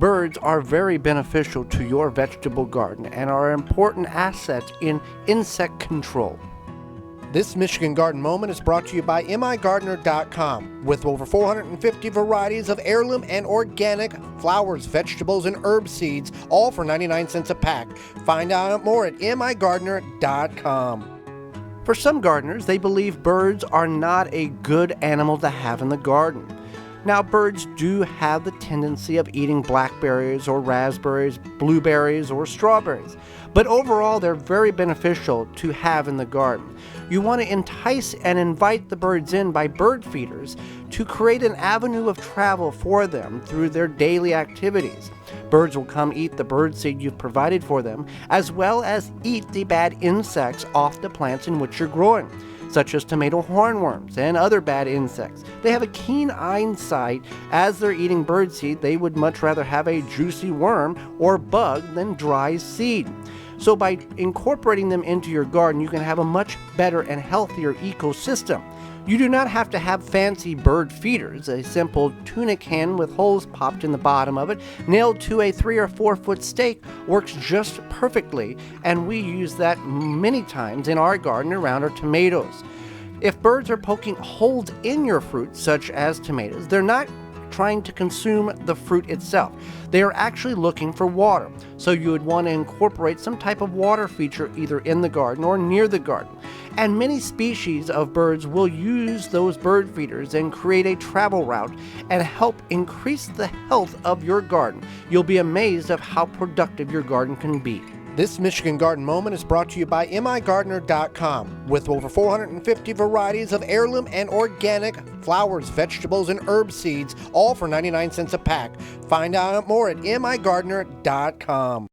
Birds are very beneficial to your vegetable garden and are an important asset in insect control. This Michigan Garden Moment is brought to you by migardener.com. With over 450 varieties of heirloom and organic flowers, vegetables, and herb seeds, all for 99 cents a pack. Find out more at migardener.com. For some gardeners, they believe birds are not a good animal to have in the garden. Now, birds do have the tendency of eating blackberries or raspberries, blueberries or strawberries, but overall they're very beneficial to have in the garden. You want to entice and invite the birds in by bird feeders to create an avenue of travel for them through their daily activities. Birds will come eat the birdseed you've provided for them, as well as eat the bad insects off the plants in which you're growing, such as tomato hornworms and other bad insects. They have a keen eyesight. As they're eating birdseed, they would much rather have a juicy worm or bug than dry seed. So by incorporating them into your garden, you can have a much better and healthier ecosystem. You do not have to have fancy bird feeders. A simple tuna can with holes popped in the bottom of it, nailed to a 3 or 4 foot stake, works just perfectly, and we use that many times in our garden around our tomatoes. If birds are poking holes in your fruit, such as tomatoes, they're not trying to consume the fruit itself. They are actually looking for water. So you would want to incorporate some type of water feature either in the garden or near the garden. And many species of birds will use those bird feeders and create a travel route and help increase the health of your garden. You'll be amazed of how productive your garden can be. This Michigan Garden Moment is brought to you by migardener.com. With over 450 varieties of heirloom and organic flowers, vegetables, and herb seeds, all for 99 cents a pack. Find out more at migardener.com.